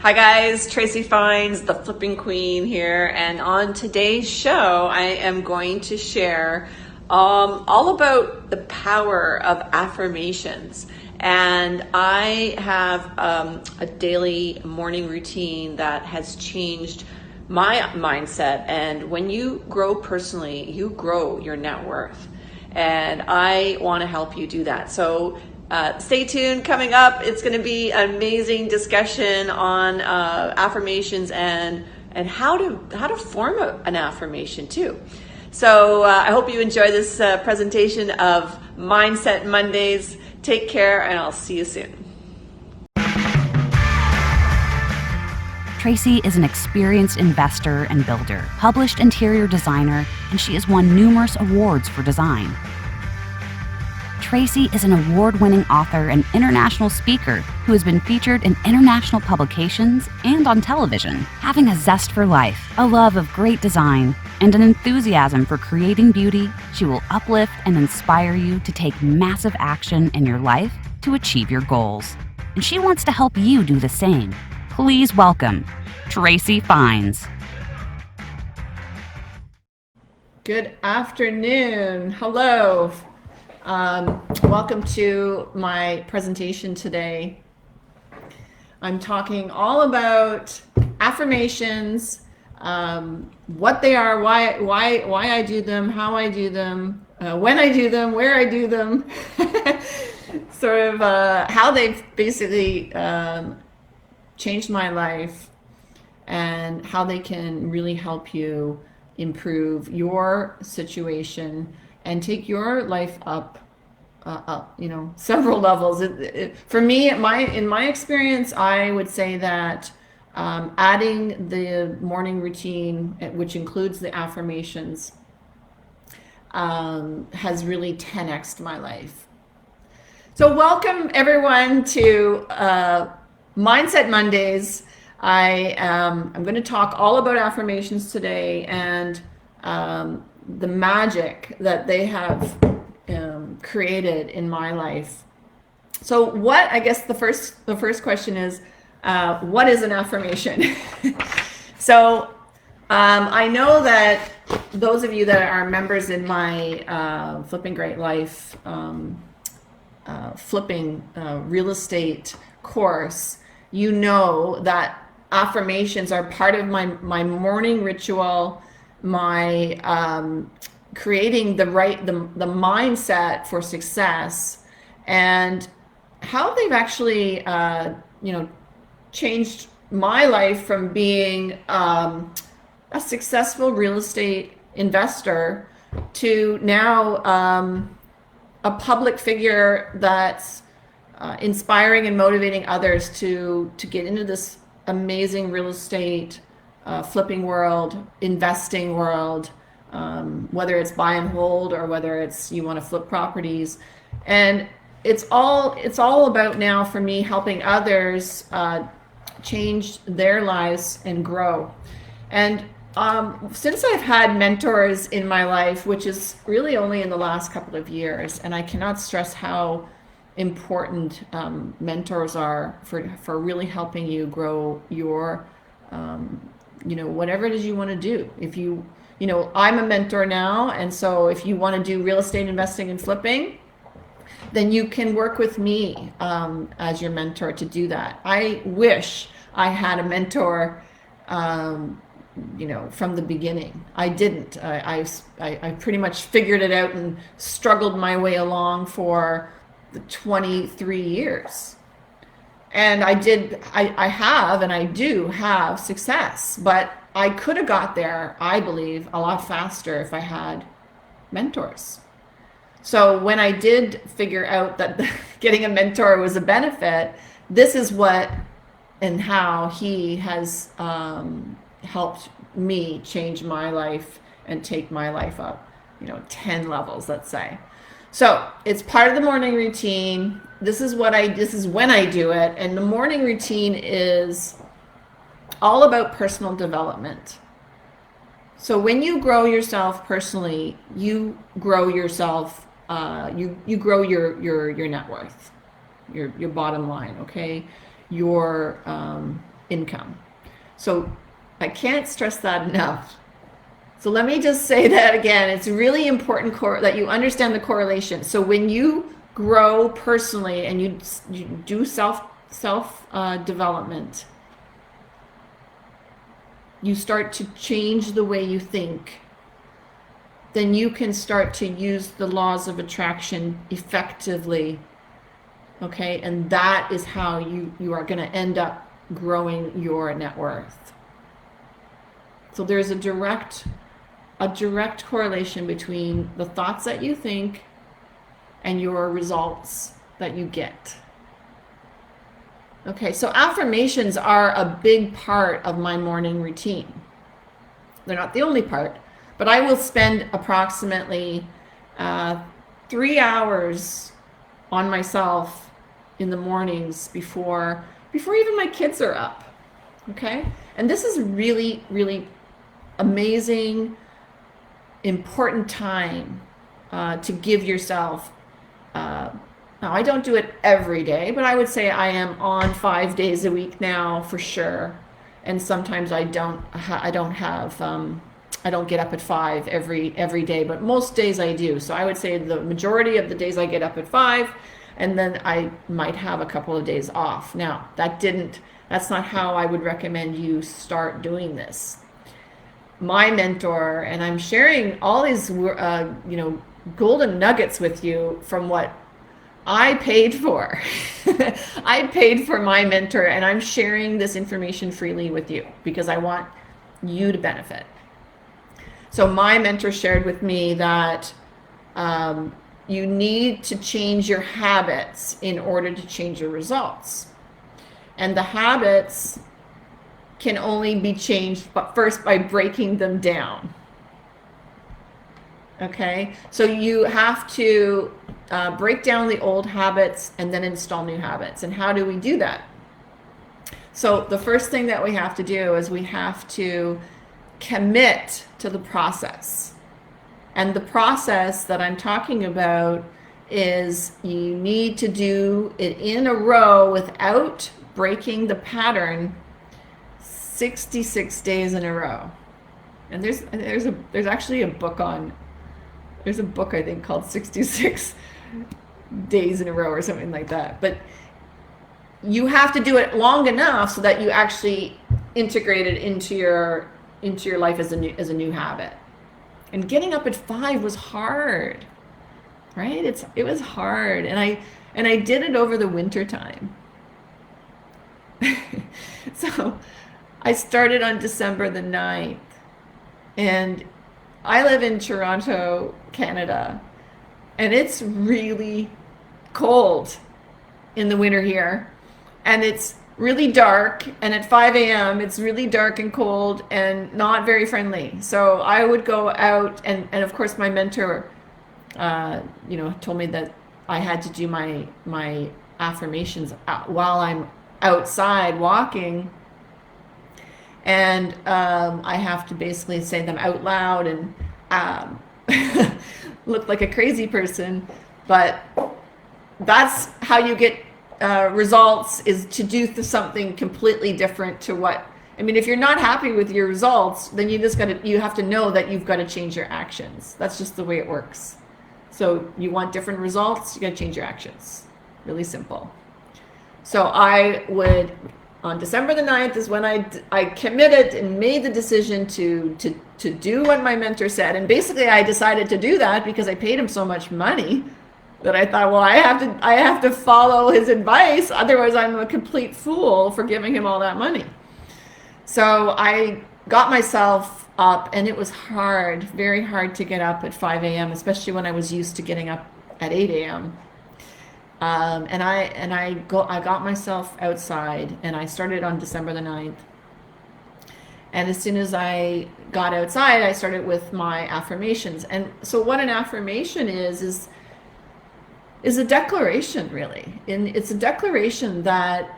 Hi guys, Tracy Fines, the Flipping Queen here, and on today's show, I am going to share all about the power of affirmations. And I have a daily morning routine that has changed my mindset. And when you grow personally, you grow your net worth. And I want to help you do that. So stay tuned. Coming up, it's going to be an amazing discussion on affirmations and how to form an affirmation too. So I hope you enjoy this presentation of Mindset Mondays. Take care, and I'll see you soon. Tracy is an experienced investor and builder, published interior designer, and she has won numerous awards for design. Tracy is an award-winning author and international speaker who has been featured in international publications and on television. Having a zest for life, a love of great design, and an enthusiasm for creating beauty, she will uplift and inspire you to take massive action in your life to achieve your goals. And she wants to help you do the same. Please welcome Tracy Fines. Good afternoon. Hello. Welcome to my presentation today. I'm talking all about affirmations, what they are, why I do them, how I do them, when I do them, where I do them, sort of how they've basically changed my life, and how they can really help you improve your situation and take your life up, several levels. For me, in my experience, I would say that adding the morning routine, which includes the affirmations, has really 10x'd my life. So welcome everyone to Mindset Mondays. I'm going to talk all about affirmations today and the magic that they have created in my life. So what, I guess the first question is, what is an affirmation? So I know that those of you that are members in my Flipping Great Life flipping real estate course, you know that affirmations are part of my morning ritual, my creating the mindset for success, and how they've actually changed my life from being a successful real estate investor to now a public figure that's inspiring and motivating others to get into this amazing real estate flipping world, investing world, whether it's buy and hold or whether it's you want to flip properties. And it's all about now for me helping others change their lives and grow. And since I've had mentors in my life, which is really only in the last couple of years, and I cannot stress how important mentors are for really helping you grow your whatever it is you want to do. If I'm a mentor now, and so if you want to do real estate investing and flipping, then you can work with me as your mentor to do that. I wish I had a mentor from the beginning. I didn't. I pretty much figured it out and struggled my way along for the 23 years. And I have and I do have success, but I could have got there, I believe, a lot faster if I had mentors. So when I did figure out that getting a mentor was a benefit, this is what and how he has helped me change my life and take my life up, 10 levels, let's say. So it's part of the morning routine. This is when I do it. And the morning routine is all about personal development. So when you grow yourself personally, you grow yourself, you grow your net worth, your bottom line, okay? Your income. So I can't stress that enough. So let me just say that again. It's really important that you understand the correlation. So when you grow personally and you do self development, you start to change the way you think, then you can start to use the laws of attraction effectively. Okay, and that is how you are going to end up growing your net worth. So there's a direct correlation between the thoughts that you think and your results that you get. Okay, so affirmations are a big part of my morning routine. They're not the only part, but I will spend approximately 3 hours on myself in the mornings before even my kids are up. Okay, and this is really, really amazing, important time to give yourself. Now, I don't do it every day, but I would say I am on 5 days a week now for sure. And sometimes I don't get up at 5 every day, but most days I do. So I would say the majority of the days I get up at 5, and then I might have a couple of days off. Now, that's not how I would recommend you start doing this. My mentor, and I'm sharing all these golden nuggets with you from what I paid for. I paid for my mentor, and I'm sharing this information freely with you because I want you to benefit. So my mentor shared with me that you need to change your habits in order to change your results. And the habits can only be changed, but first by breaking them down. Okay, so you have to break down the old habits and then install new habits. And how do we do that? So the first thing that we have to do is we have to commit to the process. And the process that I'm talking about is you need to do it in a row without breaking the pattern 66 days in a row. And there's actually a book I think called 66 days in a row or something like that. But you have to do it long enough so that you actually integrate it into your life as a new habit. And getting up at 5 was hard, right? It was hard, and I did it over the winter time. So I started on December the 9th, and I live in Toronto, Canada, and it's really cold in the winter here, and it's really dark, and at 5 a.m. it's really dark and cold and not very friendly. So I would go out, and of course my mentor told me that I had to do my affirmations while I'm outside walking, and I have to basically say them out loud and look like a crazy person, but that's how you get results, is to do something completely different to what, I mean, if you're not happy with your results, then you have to know that you've got to change your actions. That's just the way it works. So you want different results, you got to change your actions. Really simple. So on December the 9th is when I committed and made the decision to do what my mentor said. And basically I decided to do that because I paid him so much money that I thought, well, I have to follow his advice. Otherwise I'm a complete fool for giving him all that money. So I got myself up, and it was hard, very hard to get up at 5 a.m., especially when I was used to getting up at 8 a.m. And I got myself outside, and I started on December the 9th. And as soon as I got outside, I started with my affirmations. And so what an affirmation is a declaration, really. And it's a declaration that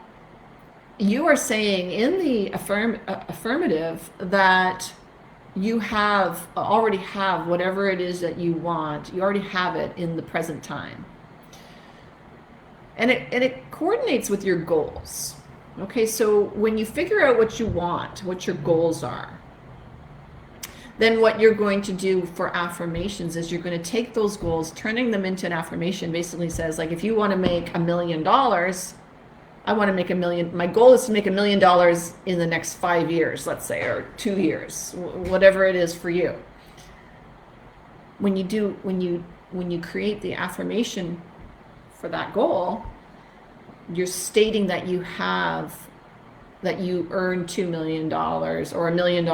you are saying in the affirmative that you already have whatever it is that you want. You already have it in the present time. And it coordinates with your goals. Okay, so when you figure out what you want, what your goals are, then what you're going to do for affirmations is you're going to take those goals, turning them into an affirmation. Basically says, like, if you want to make $1 million, I want to make $1 million. My goal is to make $1 million in the next 5 years, let's say, or 2 years, whatever it is for you. When you create the affirmation for that goal, you're stating that you earn $2 million or $1 million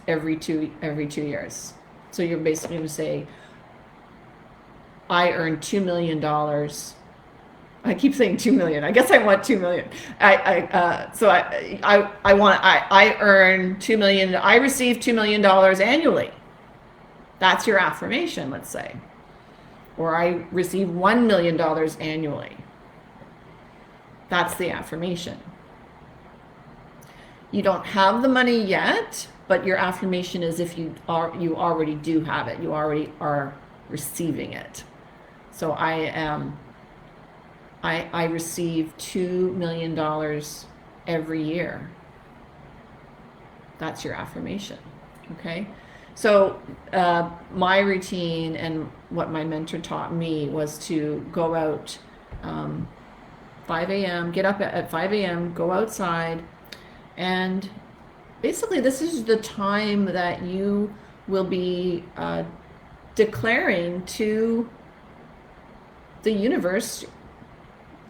every two years. So you're basically going to say, I earn $2 million. I keep saying 2 million. I guess I want 2 million. I earn 2 million. I receive $2 million annually. That's your affirmation, let's say. Or I receive $1 million annually. That's the affirmation. You don't have the money yet, but your affirmation is if you already do have it. You already are receiving it. So I receive $2 million every year. That's your affirmation. Okay? So my routine and what my mentor taught me was to go out 5 a.m., get up at 5 a.m., go outside, and basically this is the time that you will be declaring to the universe,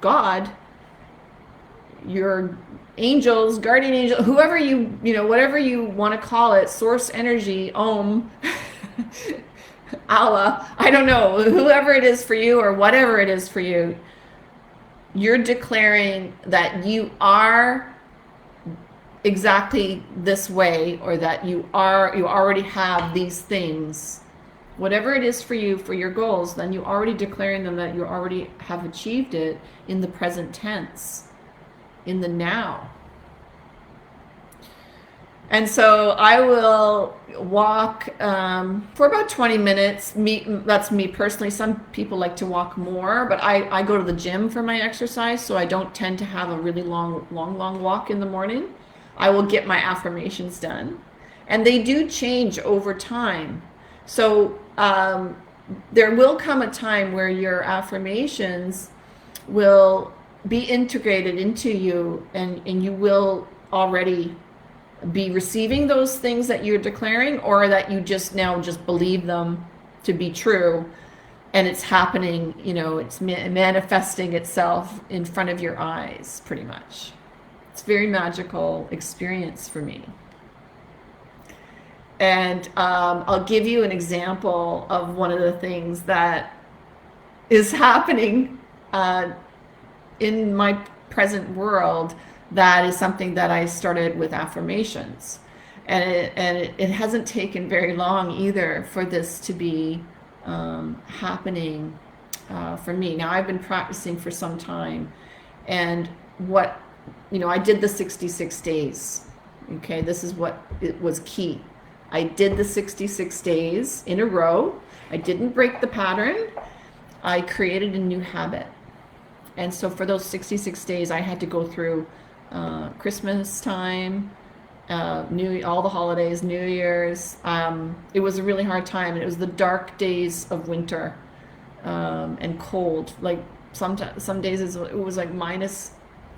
God, your angels, guardian angel, whoever whatever you want to call it, source energy, Om, Allah, I don't know, whoever it is for you or whatever it is for you, you're declaring that you are exactly this way, or that you already have these things. Whatever it is for you, for your goals, then you're already declaring them, that you already have achieved it in the present tense, in the now. And so I will walk for about 20 minutes. That's me personally. Some people like to walk more, but I go to the gym for my exercise, so I don't tend to have a really long walk in the morning. I will get my affirmations done. And they do change over time. So there will come a time where your affirmations will be integrated into you, and you will already be receiving those things that you're declaring, or that you just believe them to be true, and it's happening, it's manifesting itself in front of your eyes, pretty much. It's a very magical experience for me. And I'll give you an example of one of the things that is happening in my present world. That is something that I started with affirmations. And it hasn't taken very long either for this to be happening for me. Now, I've been practicing for some time. And I did the 66 days. Okay, this is what it was key. I did the 66 days in a row. I didn't break the pattern. I created a new habit. And so for those 66 days, I had to go through Christmas time, all the holidays, New Year's. It was a really hard time. It was the dark days of winter and cold. Like some days it was like minus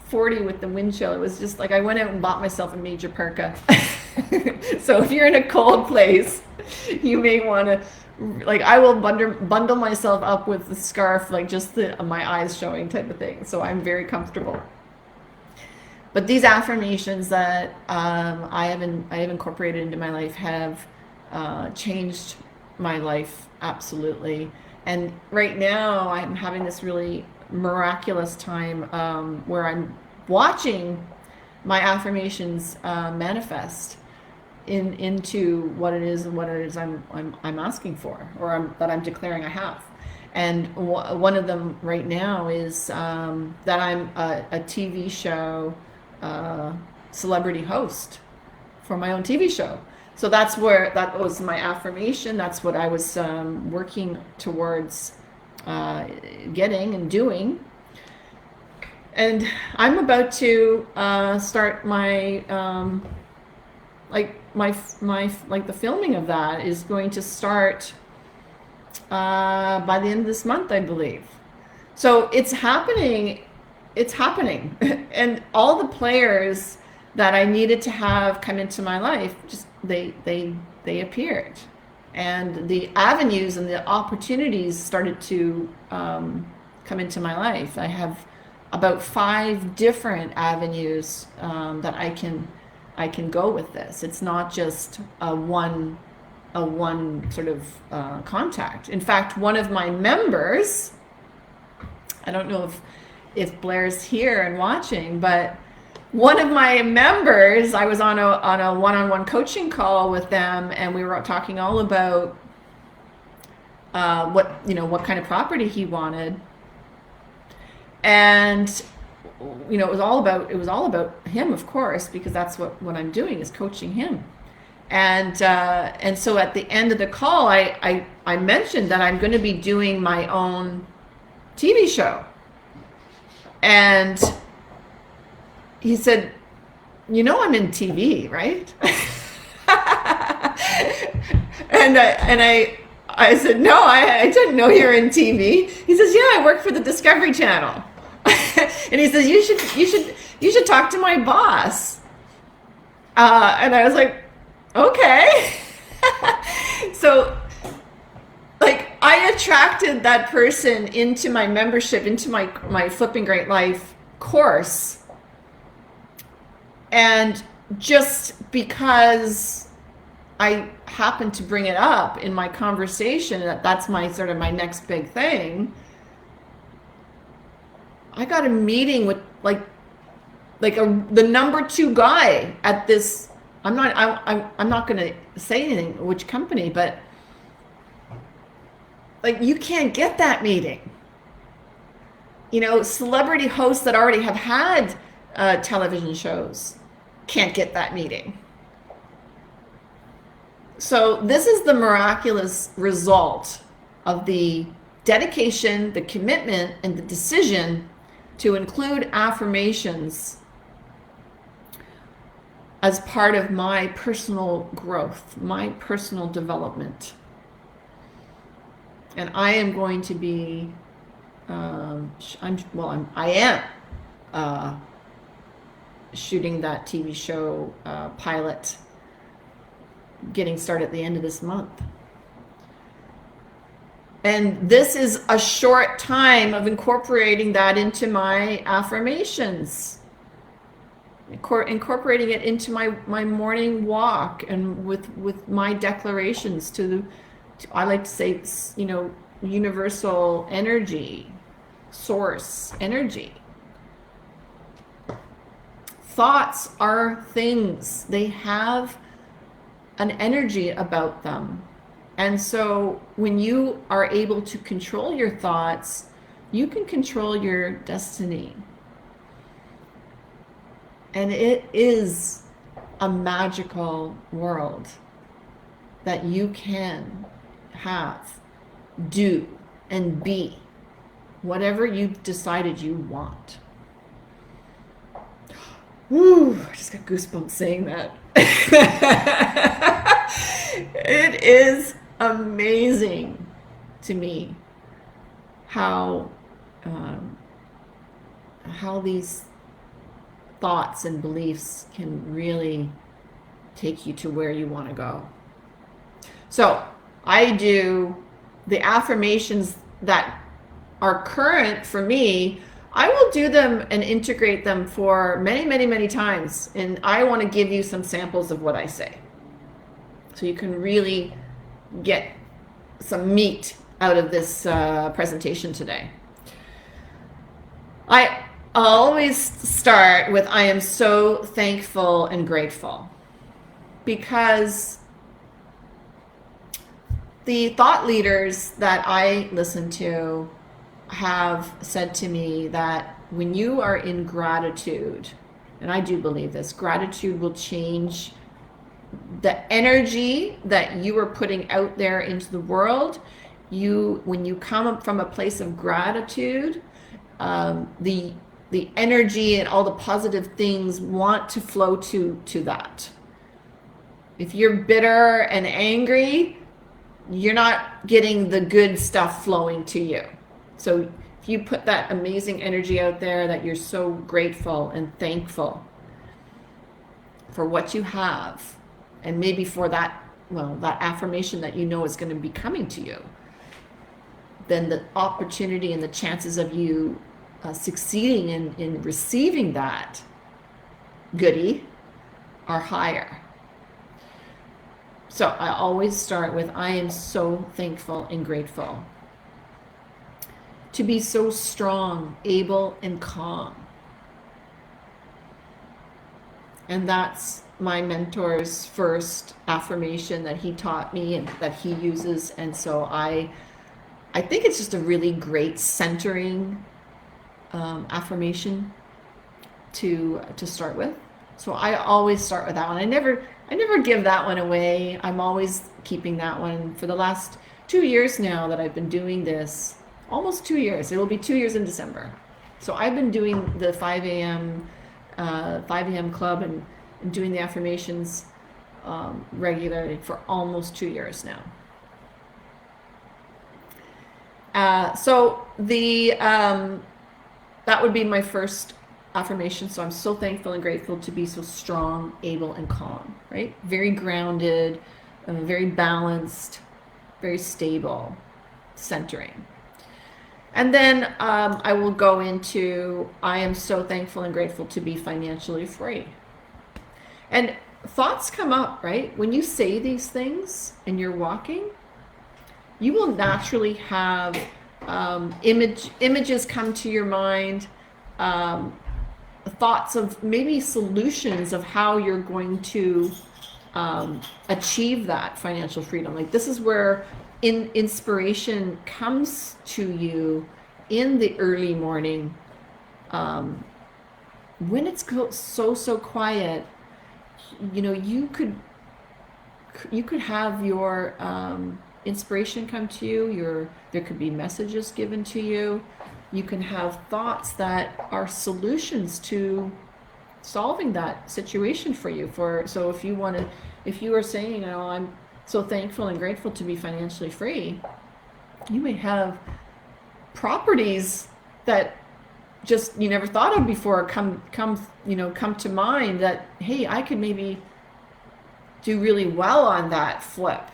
40 with the wind chill. It was just like I went out and bought myself a major parka. So if you're in a cold place, you may want to, like, I will bundle myself up with the scarf, like just my eyes showing type of thing. So I'm very comfortable. But these affirmations that I have incorporated into my life have changed my life absolutely. And right now I'm having this really miraculous time where I'm watching my affirmations manifest into what it is I'm asking for, or that I'm declaring I have. And one of them right now is that I'm a TV show celebrity host for my own TV show. So that was my affirmation. That's what I was working towards getting and doing. and I'm about to start my like the filming of that is going to start by the end of this month, I believe. So it's happening. It's happening, and all the players that I needed to have come into my life just they appeared, and the avenues and the opportunities started to come into my life. I have about 5 different avenues that I can go with this. It's not just a one sort of contact. In fact, one of my members, I don't know if Blair's here and watching, but one of my members, I was on a one-on-one coaching call with them, and we were talking all about what kind of property he wanted, and it was all about him, of course, because that's what I'm doing is coaching him. And so at the end of the call, I mentioned that I'm going to be doing my own TV show. And he said, I'm in TV, right? and I said, no, I didn't know you're in TV. He says, yeah, I work for the Discovery Channel. And he says, you should talk to my boss. And I was like, okay. So, like, I attracted that person into my membership, into my Flipping Great Life course. And just because I happened to bring it up in my conversation, that's my sort of my next big thing, I got a meeting with the number 2 guy at this. I'm not going to say anything which company, but like, you can't get that meeting. Celebrity hosts that already have had television shows can't get that meeting. So this is the miraculous result of the dedication, the commitment, and the decision to include affirmations as part of my personal growth, my personal development. And I am going to be, I am shooting that TV show pilot, getting started at the end of this month. And this is a short time of incorporating that into my affirmations, incorporating it into my morning walk, and with my declarations to I like to say, universal energy, source energy. Thoughts are things. They have an energy about them. And so when you are able to control your thoughts, you can control your destiny. And it is a magical world that you can have, do, and be whatever you've decided you want. Woo, I just got goosebumps saying that. It is amazing to me how these thoughts and beliefs can really take you to where you want to go. So I do the affirmations that are current for me. I will do them and integrate them for many, many, many times. And I want to give you some samples of what I say, so you can really get some meat out of this presentation today. I always start with, I am so thankful and grateful, because the thought leaders that I listen to have said to me that when you are in gratitude, and I do believe this, gratitude will change the energy that you are putting out there into the world. When you come up from a place of gratitude, the the energy and all the positive things want to flow to that. If you're bitter and angry, you're not getting the good stuff flowing to you. So if you put that amazing energy out there that you're so grateful and thankful for what you have, and maybe for that, well, that affirmation that you know is going to be coming to you, then the opportunity and the chances of you succeeding in receiving that goodie are higher. So I always start with, I am so thankful and grateful to be so strong, able, and calm. And that's my mentor's first affirmation that he taught me and that he uses. And so I think it's just a really great centering affirmation to start with. So I always start with that one. I never give that one away. I'm always keeping that one for the last 2 years now that I've been doing this. Almost 2 years. It will be 2 years in December. So I've been doing the 5 a.m. Club and doing the affirmations regularly for almost 2 years now. So that would be my first affirmation. So I'm so thankful and grateful to be so strong, able, and calm, right? Very grounded, very balanced, very stable, centering. And then I will go into, I am so thankful and grateful to be financially free. And thoughts come up, right? When you say these things and you're walking, you will naturally have images come to your mind, thoughts of maybe solutions of how you're going to achieve that financial freedom. Like, this is where inspiration comes to you in the early morning, when it's so quiet. You know, you could have your inspiration come to you. There could be messages given to you. You can have thoughts that are solutions to solving that situation for you. So if you are saying, you know, I'm so thankful and grateful to be financially free, you may have properties that just you never thought of before come to mind that, hey, I could maybe do really well on that flip.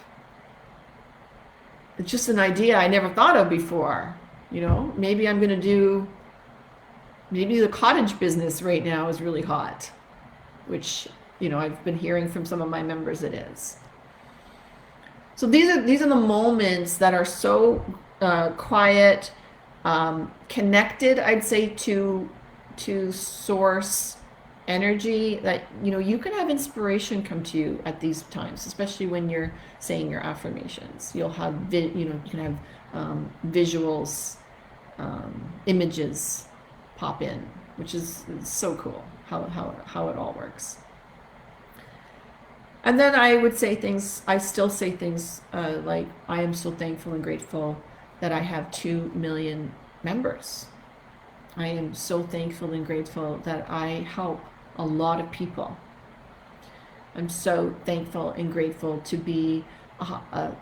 It's just an idea I never thought of before. You know, maybe the cottage business right now is really hot, which, you know, I've been hearing from some of my members it is. So these are the moments that are so quiet, connected, I'd say, to source energy, that, you know, you can have inspiration come to you at these times, especially when you're saying your affirmations. You'll have you can have visuals, images pop in, which is so cool how it all works. And then I still say things like, I am so thankful and grateful that I have 2 million members. I am so thankful and grateful that I help a lot of people. I'm so thankful and grateful to be a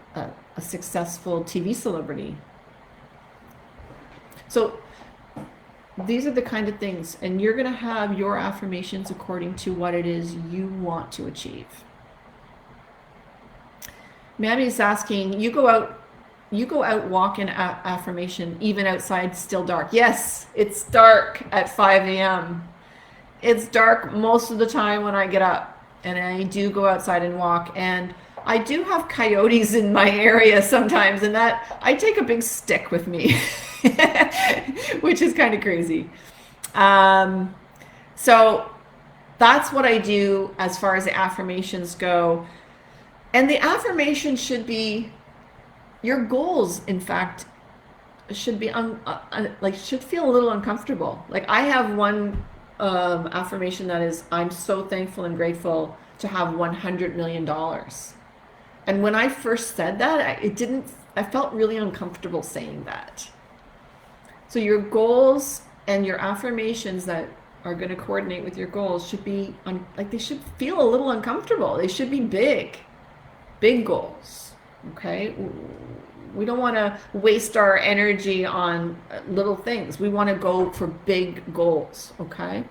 successful TV celebrity. So these are the kind of things, and you're going to have your affirmations according to what it is you want to achieve. Maddie's asking, you go out walking affirmation even outside still dark. Yes, it's dark at 5 a.m. It's dark most of the time when I get up, and I do go outside and walk, and I do have coyotes in my area sometimes, and that I take a big stick with me, which is kind of crazy. So that's what I do as far as the affirmations go. And the affirmation should be, your goals, in fact, should be should feel a little uncomfortable. Like, I have one affirmation that is, I'm so thankful and grateful to have $100 million. And when I first said that, I felt really uncomfortable saying that. So your goals And your affirmations that are going to coordinate with your goals should be like they should feel a little uncomfortable. They should be big goals. Okay? We don't want to waste our energy on little things. We want to go for big goals. Okay?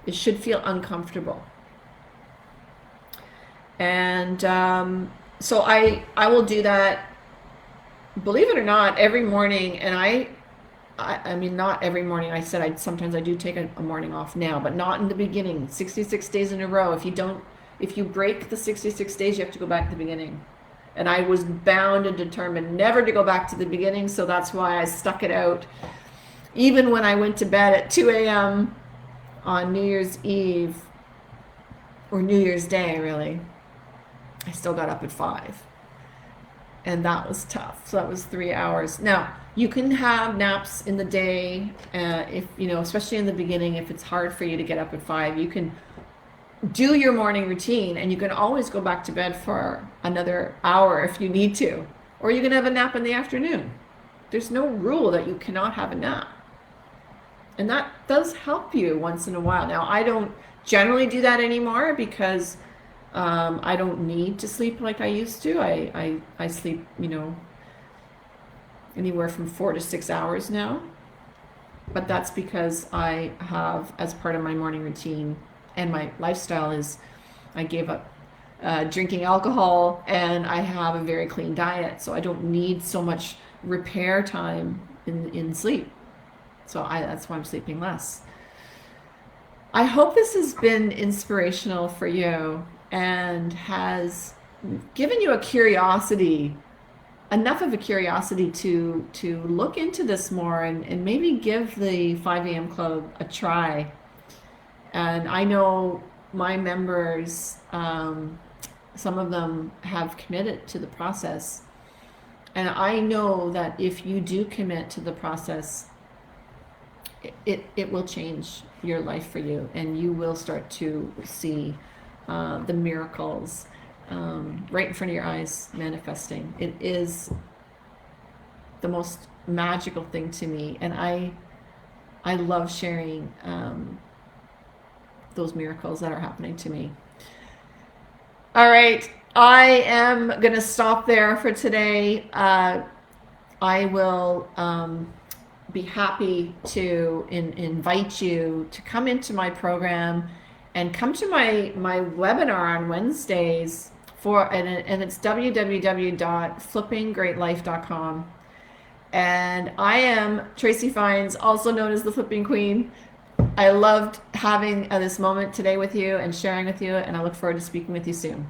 It should feel uncomfortable. And so I will do that, believe it or not, every morning. And I mean, not every morning. I said sometimes I do take a morning off now, but not in the beginning. 66 days in a row. If you break the 66 days, you have to go back to the beginning. And I was bound and determined never to go back to the beginning, so that's why I stuck it out. Even when I went to bed at 2 a.m. on New Year's Eve, or New Year's Day, really, I still got up at 5. And that was tough. So that was 3 hours. Now, you can have naps in the day, if especially in the beginning, if it's hard for you to get up at 5, you can do your morning routine, and you can always go back to bed for another hour if you need to, or you can have a nap in the afternoon. There's no rule that you cannot have a nap, and that does help you once in a while. Now, I don't generally do that anymore because I don't need to sleep like I used to. I sleep, anywhere from 4 to 6 hours now. But that's because I have, as part of my morning routine and my lifestyle, is I gave up drinking alcohol, and I have a very clean diet. So I don't need so much repair time in sleep. So that's why I'm sleeping less. I hope this has been inspirational for you and has given you a curiosity, enough of a curiosity to look into this more, and maybe give the 5 a.m. Club a try. And I know my members, some of them have committed to the process. And I know that if you do commit to the process, it will change your life for you, and you will start to see the miracles right in front of your eyes manifesting. It is the most magical thing to me, and I love sharing those miracles that are happening to me. All right, I am gonna stop there for today. I will be happy to invite you to come into my program and come to my webinar on Wednesdays and it's www.flippinggreatlife.com. And I am Tracy Fines, also known as the Flipping Queen. I loved having this moment today with you and sharing with you, and I look forward to speaking with you soon.